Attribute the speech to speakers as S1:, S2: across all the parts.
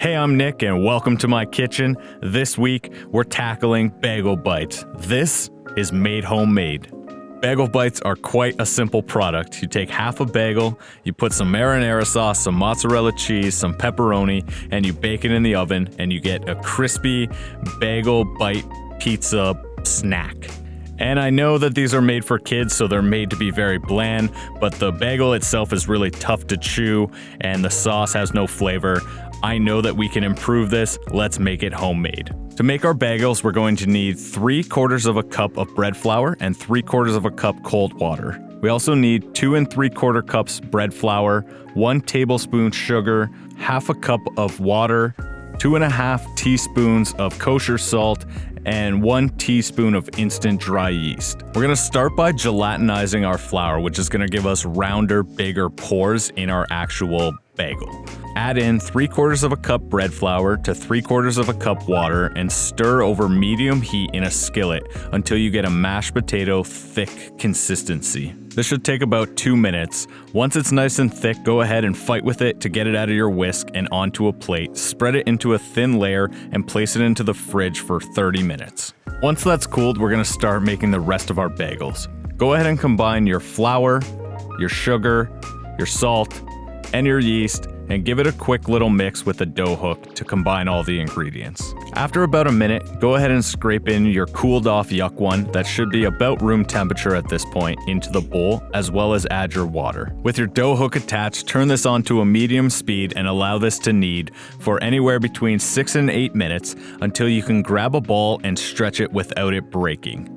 S1: Hey, I'm Nick and welcome to my kitchen. This week, we're tackling bagel bites. This is made homemade. Bagel bites are quite a simple product. You take half a bagel, you put some marinara sauce, some mozzarella cheese, some pepperoni, and you bake it in the oven, and you get a crispy bagel bite pizza snack. And I know that these are made for kids, so they're made to be very bland, but the bagel itself is really tough to chew, and the sauce has no flavor. I know that we can improve this. Let's make it homemade. To make our bagels, we're going to need 3/4 of a cup of bread flour and 3/4 of a cup cold water. We also need 2 3/4 cups bread flour, 1 tablespoon sugar, half a cup of water, 2.5 teaspoons of kosher salt, and 1 teaspoon of instant dry yeast. We're gonna start by gelatinizing our flour, which is gonna give us rounder, bigger pores in our actual bagel. Add in 3/4 of a cup bread flour to 3/4 of a cup water and stir over medium heat in a skillet until you get a mashed potato thick consistency. This should take about 2 minutes. Once it's nice and thick, go ahead and fight with it to get it out of your whisk and onto a plate. Spread it into a thin layer and place it into the fridge for 30 minutes. Once that's cooled, we're gonna start making the rest of our bagels. Go ahead and combine your flour, your sugar, your salt, and your yeast, and give it a quick little mix with a dough hook to combine all the ingredients. After about a minute, go ahead and scrape in your cooled off yuck one that should be about room temperature at this point into the bowl, as well as add your water. With your dough hook attached, turn this on to a medium speed and allow this to knead for anywhere between 6 and 8 minutes until you can grab a ball and stretch it without it breaking.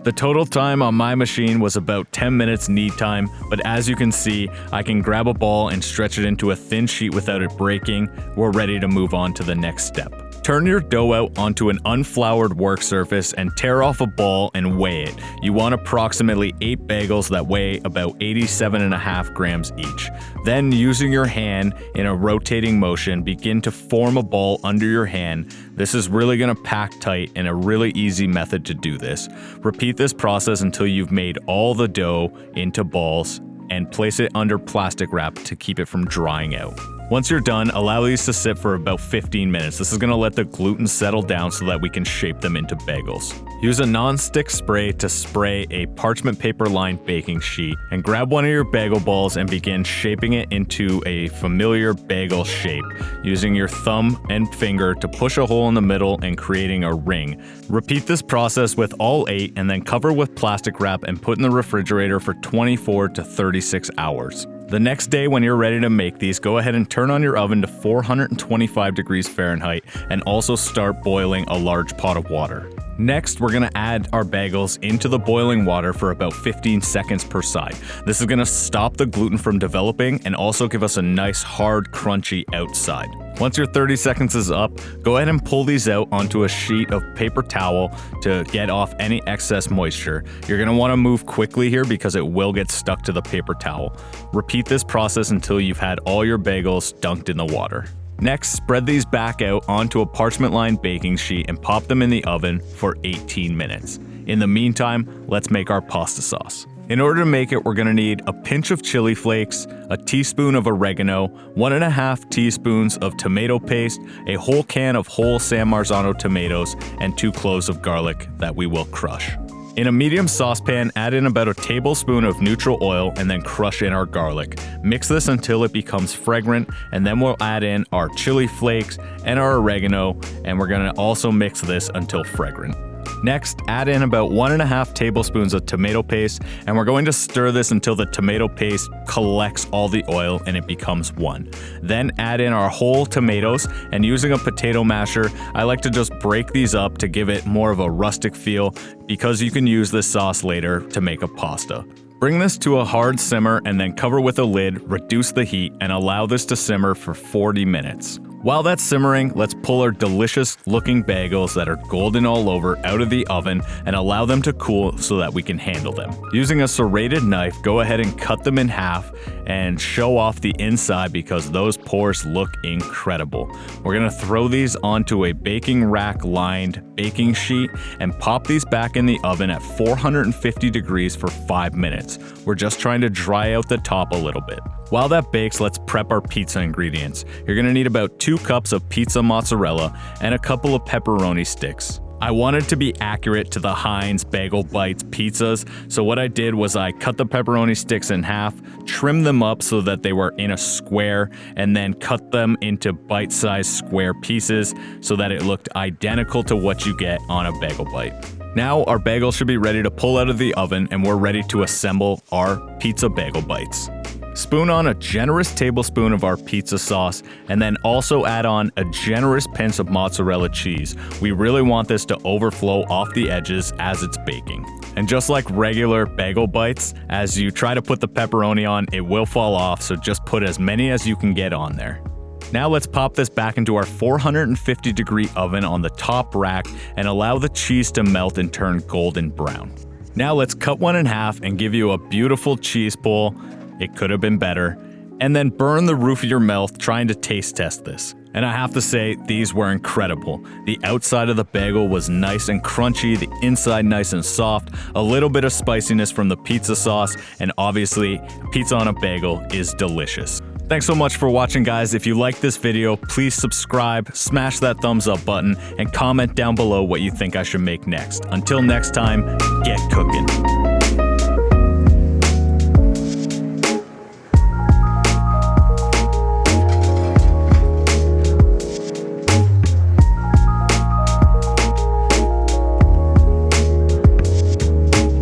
S1: The total time on my machine was about 10 minutes knead time, but as you can see, I can grab a ball and stretch it into a thin sheet without it breaking. We're ready to move on to the next step. Turn your dough out onto an unflowered work surface and tear off a ball and weigh it. You want approximately 8 bagels that weigh about 87.5 grams each. Then, using your hand in a rotating motion, begin to form a ball under your hand. This is really going to pack tight and a really easy method to do this. Repeat this process until you've made all the dough into balls and place it under plastic wrap to keep it from drying out. Once you're done, allow these to sit for about 15 minutes. This is going to let the gluten settle down so that we can shape them into bagels. Use a non-stick spray to spray a parchment paper lined baking sheet and grab one of your bagel balls and begin shaping it into a familiar bagel shape, using your thumb and finger to push a hole in the middle and creating a ring. Repeat this process with all 8 and then cover with plastic wrap and put in the refrigerator for 24 to 36 hours. The next day when you're ready to make these, go ahead and turn on your oven to 425 degrees Fahrenheit and also start boiling a large pot of water. Next, we're gonna add our bagels into the boiling water for about 15 seconds per side. This is gonna stop the gluten from developing and also give us a nice, hard, crunchy outside. Once your 30 seconds is up, go ahead and pull these out onto a sheet of paper towel to get off any excess moisture. You're gonna wanna move quickly here because it will get stuck to the paper towel. Repeat this process until you've had all your bagels dunked in the water. Next, spread these back out onto a parchment-lined baking sheet and pop them in the oven for 18 minutes. In the meantime, let's make our pasta sauce. In order to make it, we're gonna need a pinch of chili flakes, a teaspoon of oregano, 1.5 teaspoons of tomato paste, a whole can of whole San Marzano tomatoes, and 2 cloves of garlic that we will crush. In a medium saucepan, add in about a tablespoon of neutral oil and then crush in our garlic. Mix this until it becomes fragrant, and then we'll add in our chili flakes and our oregano, and we're gonna also mix this until fragrant. Next, add in about 1.5 tablespoons of tomato paste, and we're going to stir this until the tomato paste collects all the oil and it becomes one. Then add in our whole tomatoes, and using a potato masher, I like to just break these up to give it more of a rustic feel because you can use this sauce later to make a pasta. Bring this to a hard simmer and then cover with a lid, reduce the heat, and allow this to simmer for 40 minutes. While that's simmering, let's pull our delicious looking bagels that are golden all over out of the oven and allow them to cool so that we can handle them. Using a serrated knife, go ahead and cut them in half and show off the inside because those pores look incredible. We're gonna throw these onto a baking rack lined baking sheet and pop these back in the oven at 450 degrees for 5 minutes. We're just trying to dry out the top a little bit. While that bakes, let's prep our pizza ingredients. You're gonna need about 2 cups of pizza mozzarella and a couple of pepperoni sticks. I wanted to be accurate to the Heinz Bagel Bites pizzas, so what I did was I cut the pepperoni sticks in half, trimmed them up so that they were in a square, and then cut them into bite-sized square pieces so that it looked identical to what you get on a bagel bite. Now our bagel should be ready to pull out of the oven and we're ready to assemble our pizza bagel bites. Spoon on a generous tablespoon of our pizza sauce and then also add on a generous pinch of mozzarella cheese. We really want this to overflow off the edges as it's baking. And just like regular bagel bites, as you try to put the pepperoni on, it will fall off, so just put as many as you can get on there. Now let's pop this back into our 450-degree oven on the top rack and allow the cheese to melt and turn golden brown. Now let's cut one in half and give you a beautiful cheese pull. It could have been better. And then burn the roof of your mouth trying to taste test this. And I have to say, these were incredible. The outside of the bagel was nice and crunchy, the inside nice and soft, a little bit of spiciness from the pizza sauce, and obviously, pizza on a bagel is delicious. Thanks so much for watching, guys. If you like this video, please subscribe, smash that thumbs up button, and comment down below what you think I should make next. Until next time, get cooking.